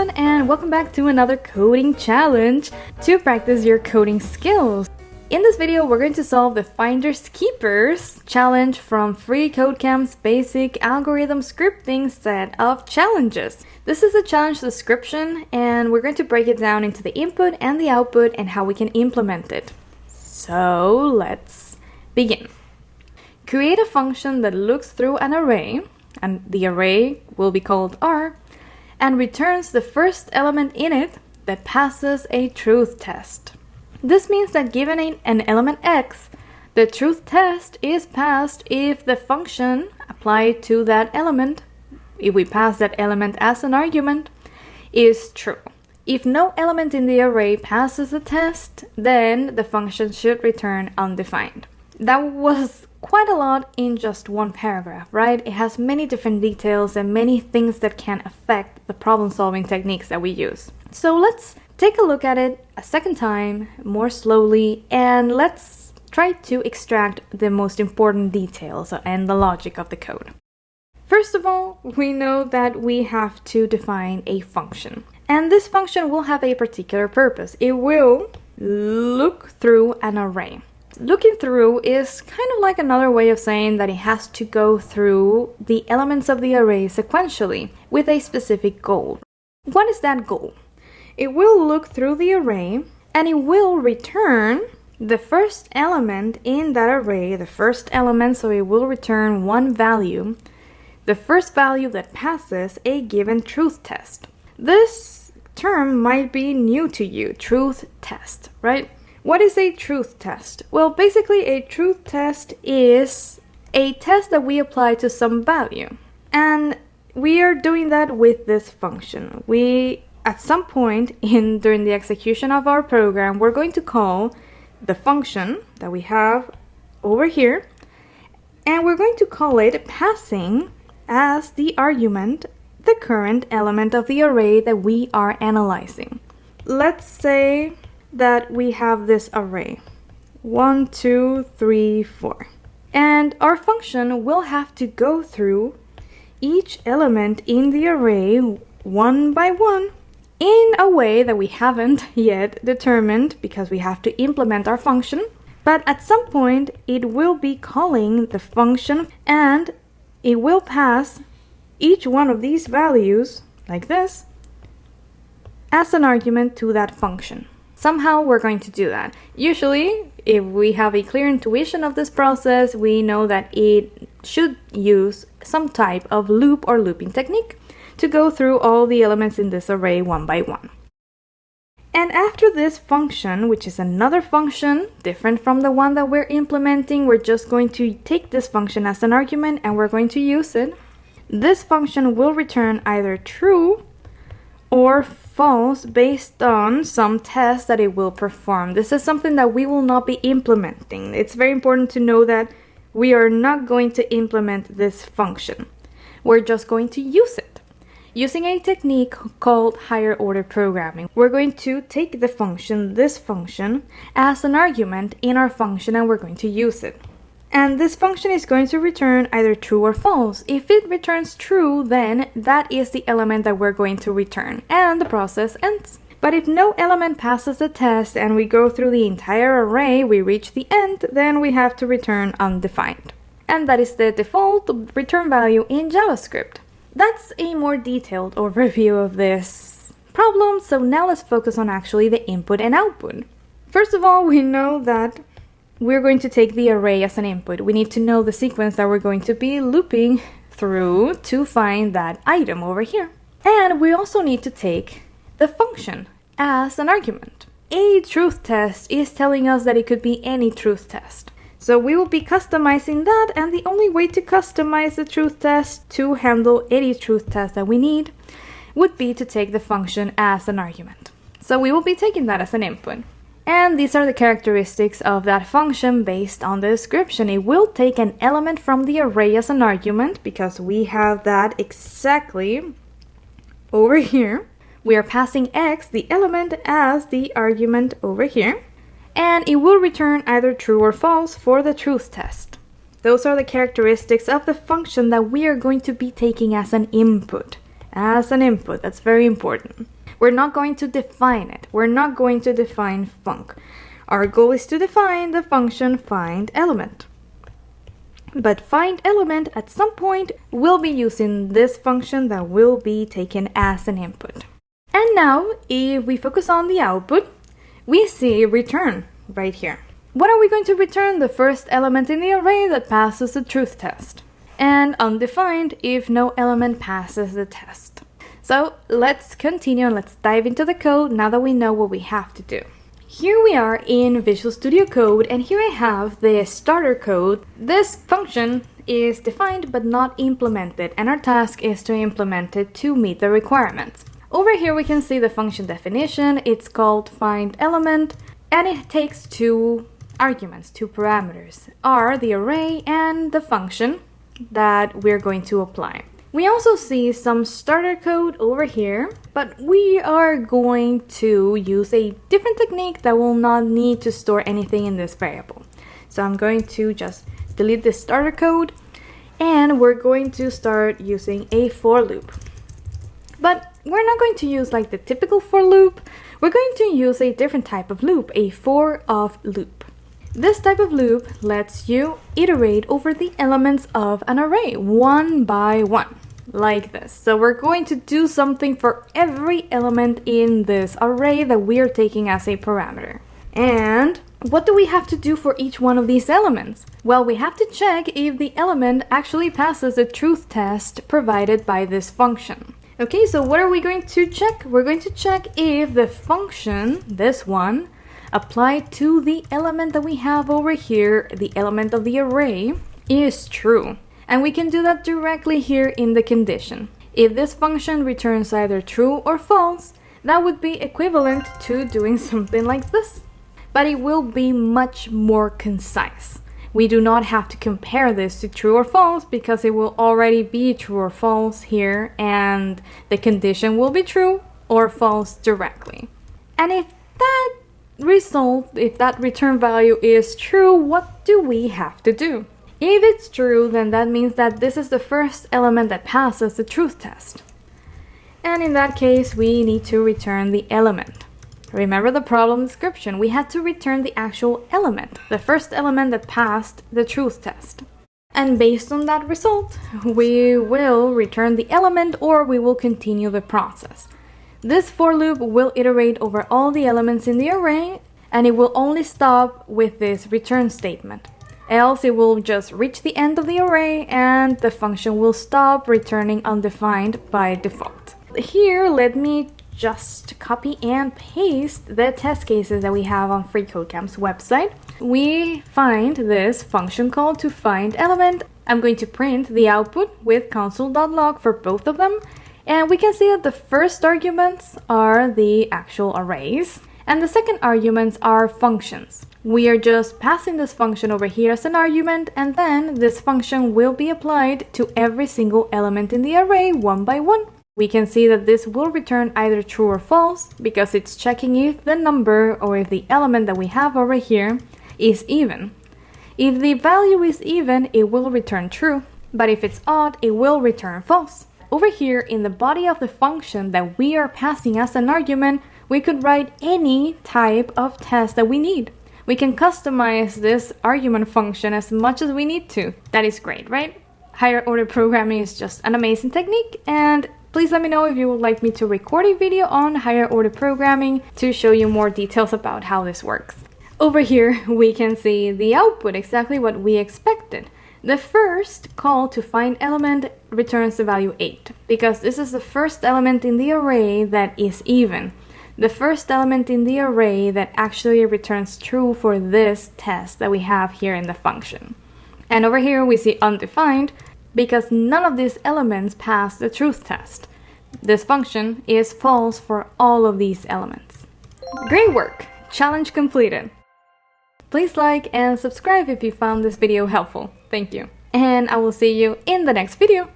everyone, and welcome back to another coding challenge to practice your coding skills. In this video, we're going to solve the Finders Keepers challenge from freeCodeCamp's basic algorithm scripting set of challenges. This is a challenge description, and we're going to break it down into the input and the output and how we can implement it. So let's begin. Create a function that looks through an array, and the array will be called R, and returns the first element in it that passes a truth test. This means that given an element x, the truth test is passed if the function applied to that element, if we pass that element as an argument, is true. If no element in the array passes the test, then the function should return undefined. That was quite a lot in just one paragraph, right? It has many different details and many things that can affect the problem-solving techniques that we use. So let's take a look at it a second time, more slowly, and let's try to extract the most important details and the logic of the code. First of all, we know that we have to define a function. And this function will have a particular purpose. It will look through an array. Looking through is kind of like another way of saying that it has to go through the elements of the array sequentially with a specific goal. What is that goal? It will look through the array and it will return the first element in that array, the first element, so it will return one value, the first value that passes a given truth test. This term might be new to you, truth test, right? What is a truth test? Well, basically a truth test is a test that we apply to some value. And we are doing that with this function. At some point during the execution of our program, we're going to call the function that we have over here, and we're going to call it passing as the argument the current element of the array that we are analyzing. Let's say that we have this array 1, 2, 3, 4, and our function will have to go through each element in the array one by one in a way that we haven't yet determined because we have to implement our function, but at some point it will be calling the function and it will pass each one of these values like this as an argument to that function. Somehow we're going to do that. Usually, if we have a clear intuition of this process, we know that it should use some type of loop or looping technique to go through all the elements in this array one by one. And after this function, which is another function different from the one that we're implementing, we're just going to take this function as an argument and we're going to use it. This function will return either true or false based on some test that it will perform. This is something that we will not be implementing. It's very important to know that we are not going to implement this function. We're just going to use it. Using a technique called higher order programming, we're going to take the function, this function, as an argument in our function and we're going to use it. And this function is going to return either true or false. If it returns true, then that is the element that we're going to return, and the process ends. But if no element passes the test and we go through the entire array, we reach the end, then we have to return undefined. And that is the default return value in JavaScript. That's a more detailed overview of this problem, so now let's focus on actually the input and output. First of all, we know that we're going to take the array as an input. We need to know the sequence that we're going to be looping through to find that item over here. And we also need to take the function as an argument. A truth test is telling us that it could be any truth test. So we will be customizing that, and the only way to customize the truth test to handle any truth test that we need would be to take the function as an argument. So we will be taking that as an input. And these are the characteristics of that function based on the description. It will take an element from the array as an argument because we have that exactly over here. We are passing x, the element, as the argument over here. And it will return either true or false for the truth test. Those are the characteristics of the function that we are going to be taking as an input. as an input. That's very important. We're not going to define it. We're not going to define func. Our goal is to define the function findElement. But findElement at some point will be using this function that will be taken as an input. And now, if we focus on the output, we see return right here. What are we going to return? The first element in the array that passes the truth test. And undefined if no element passes the test. So let's continue and let's dive into the code now that we know what we have to do. Here we are in Visual Studio Code, and here I have the starter code. This function is defined but not implemented, and our task is to implement it to meet the requirements. Over here we can see the function definition. It's called findElement, and it takes two arguments, two parameters, are the array and the function that we're going to apply. We also see some starter code over here, but we are going to use a different technique that will not need to store anything in this variable. So I'm going to just delete this starter code, and we're going to start using a for loop. But we're not going to use like the typical for loop. We're going to use a different type of loop, a for of loop. This type of loop lets you iterate over the elements of an array one by one, like this. So we're going to do something for every element in this array that we are taking as a parameter. And what do we have to do for each one of these elements? Well, we have to check if the element actually passes the truth test provided by this function. Okay, so what are we going to check? We're going to check if the function, this one, applied to the element that we have over here, the element of the array, is true. And we can do that directly here in the condition. If this function returns either true or false, that would be equivalent to doing something like this. But it will be much more concise. We do not have to compare this to true or false because it will already be true or false here, and the condition will be true or false directly. And if that result, if that return value is true, what do we have to do? If it's true, then that means that this is the first element that passes the truth test. And in that case, we need to return the element. Remember the problem description, we had to return the actual element, the first element that passed the truth test. And based on that result, we will return the element or we will continue the process. This for loop will iterate over all the elements in the array, and it will only stop with this return statement. Else it will just reach the end of the array and the function will stop returning undefined by default. Here, let me just copy and paste the test cases that we have on freeCodeCamp's website. We find this function call to findElement. I'm going to print the output with console.log for both of them. And we can see that the first arguments are the actual arrays, and the second arguments are functions. We are just passing this function over here as an argument, and then this function will be applied to every single element in the array one by one. We can see that this will return either true or false because it's checking if the number or if the element that we have over here is even. If the value is even, it will return true, but if it's odd, it will return false. Over here in the body of the function that we are passing as an argument, we could write any type of test that we need. We can customize this argument function as much as we need to. That is great, right? Higher order programming is just an amazing technique, and please let me know if you would like me to record a video on higher order programming to show you more details about how this works. Over here we can see the output, exactly what we expected. The first call to findElement returns the value 8 because this is the first element in the array that is even. The first element in the array that actually returns true for this test that we have here in the function. And over here we see undefined because none of these elements pass the truth test. This function is false for all of these elements. Great work! Challenge completed. Please like and subscribe if you found this video helpful. Thank you. And I will see you in the next video.